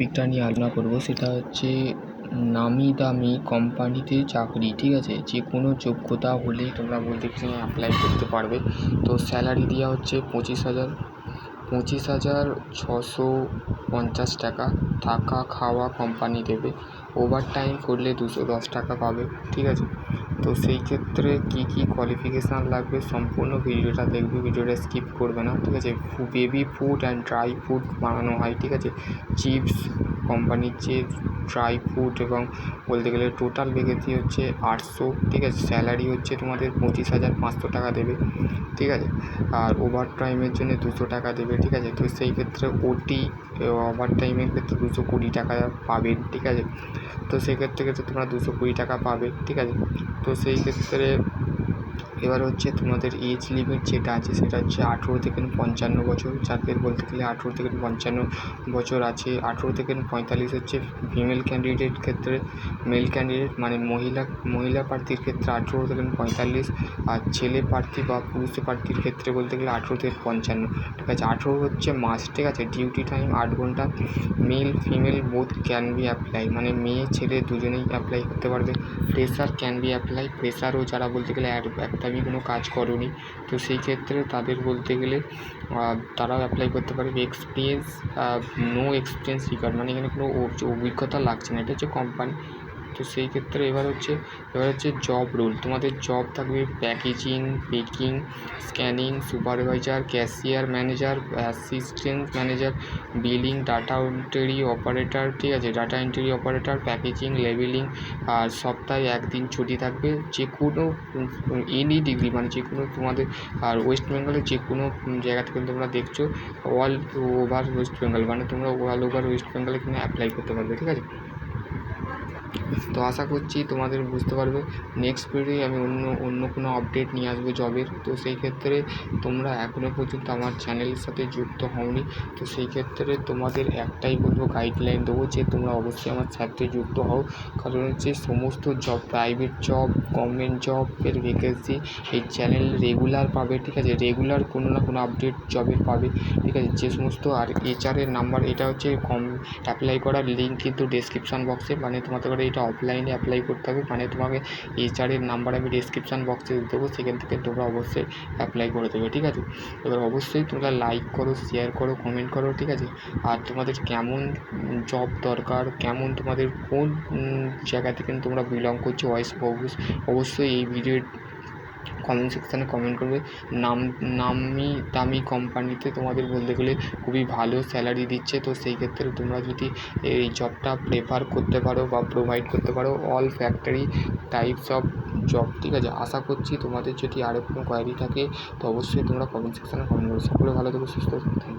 টপিকটা নিয়ে আলোচনা করব সেটা হচ্ছে নামি দামি কোম্পানিতে চাকরি। ঠিক আছে, যে কোনো যোগ্যতা হলেই তোমরা বলতে গেলে অ্যাপ্লাই করতে পারবে। তো স্যালারি দেওয়া হচ্ছে 25,650 টাকা। থাকা খাওয়া কোম্পানি দেবে। ওভার টাইম করলে 210 টাকা পাবে। ঠিক আছে, তো সেই ক্ষেত্রে কী কী কোয়ালিফিকেশান লাগবে সম্পূর্ণ ভিডিওটা দেখবে, ভিডিওটা স্কিপ করবে না। ঠিক আছে, baby food and dry food বানানো হয়। ঠিক আছে, চিপস কোম্পানির যে ড্রাই ফ্রুট এবং বলতে গেলে টোটাল ভ্যাকেন্সি হচ্ছে 800। ঠিক আছে, স্যালারি হচ্ছে তোমাদের 25,500 টাকা দেবে। ঠিক আছে, আর ওভার টাইমের জন্য 200 টাকা দেবে। ঠিক আছে, তো সেই ক্ষেত্রে ওটি ওভার টাইমের ক্ষেত্রে 220 টাকা পাবে। ঠিক আছে, তো সেক্ষেত্রে তোমরা 220 টাকা পাবে। ঠিক আছে, তো সেই ক্ষেত্রে এবার হচ্ছে তোমাদের এজ লিমিট যেটা আছে সেটা হচ্ছে 18 থেকে 55 বছর। যাদের বলতে গেলে 18 থেকে 55 বছর আছে। 18 থেকে 45 হচ্ছে ফিমেল ক্যান্ডিডেট ক্ষেত্রে। মেল ক্যান্ডিডেট মানে মহিলা প্রার্থীর ক্ষেত্রে 18 থেকে 45। আর ছেলে প্রার্থী বা পুরুষ প্রার্থীর ক্ষেত্রে বলতে গেলে 18 থেকে 55। ঠিক আছে, 18 হচ্ছে মাস। ঠিক আছে, ডিউটি টাইম 8 ঘন্টা। Male female both can be apply, মানে মেয়ে ছেলে দুজনেই অ্যাপ্লাই করতে পারবে। ফ্রেশার ক্যান বি অ্যাপ্লাই, ফ্রেশারও যারা বলতে গেলে একদমই কোনো কাজ করোনি, তো সেই ক্ষেত্রে তাদের বলতে গেলে তারাও অ্যাপ্লাই করতে পারে। এক্সপিরিয়েন্স নো এক্সপিরিয়েন্স রিকোয়ার্ড, মানে এখানে কোনো অভিজ্ঞতা লাগছে না, এটা হচ্ছে কোম্পানি। তো সেই ক্ষেত্রে এবার হচ্ছে জব রোল। তোমাদের জব থাকবে packaging, packing, scanning, supervisor, cashier manager, assistant manager, billing, data entry operator. ঠিক আছে, data entry operator, packaging, labelling. আর সপ্তাহে একদিন ছুটি থাকবে। যে কোনো এনি ডিগ্রি, মানে যে কোনো তোমাদের, আর ওয়েস্ট বেঙ্গলের যে কোনো জায়গা থেকে তোমরা দেখছো, অল ওভার ওয়েস্ট বেঙ্গল, মানে তোমরা অল ওভার ওয়েস্ট বেঙ্গলে এখানে অ্যাপ্লাই করতে পারবে। ঠিক আছে, তো আশা করছি তোমাদের বুঝতে পারবে। নেক্সট ভিডিওয়ে আমি অন্য কোনো আপডেট নিয়ে আসবো জবের। তো সেই ক্ষেত্রে তোমরা এখনও পর্যন্ত আমার চ্যানেলের সাথে যুক্ত হওনি, তো সেই ক্ষেত্রে তোমাদের একটাই বলবো, গাইডলাইন দেবো যে তোমরা অবশ্যই আমার সাথে যুক্ত হও। কারণ হচ্ছে সমস্ত জব, প্রাইভেট জব, গভর্নমেন্ট জবের ভ্যাকেন্সি এই চ্যানেল রেগুলার পাবে। ঠিক আছে, রেগুলার কোনো না কোনো আপডেট জবের পাবে। ঠিক আছে, যে সমস্ত, আর এইচআরের নাম্বার, এটা হচ্ছে অ্যাপ্লাই করার লিঙ্ক কিন্তু ডেসক্রিপশান বক্সে, মানে তোমাদের এটা অফলাইনে অ্যাপ্লাই করতে হবে, মানে তোমাকে এইচআরের নাম্বার আমি ডেসক্রিপশান বক্সে দেবো, সেখান থেকে তোমরা অবশ্যই অ্যাপ্লাই করে দেবে। ঠিক আছে, এবার অবশ্যই তোমরা লাইক করো, শেয়ার করো, কমেন্ট করো। ঠিক আছে, আর তোমাদের কেমন জব দরকার, কেমন তোমাদের কোন জায়গা থেকে তোমরা বিলং করছো, অবশ্যই এই ভিডিওর কমেন্ট সেকশানে কমেন্ট করবে। নামি দামি কোম্পানিতে তোমাদের বলতে গেলে খুবই ভালো স্যালারি দিচ্ছে। তো সেই ক্ষেত্রে তোমরা যদি এই জবটা প্রেফার করতে পারো বা প্রোভাইড করতে পারো, all factory types of job. ঠিক আছে, আশা করছি তোমাদের যদি আরও কোনো কোয়ারি থাকে তো অবশ্যই তোমরা কমেন্ট সেকশানে কমেন্ট করো। সকলে ভালো থেকো, সুস্থ থেকো। Thank you.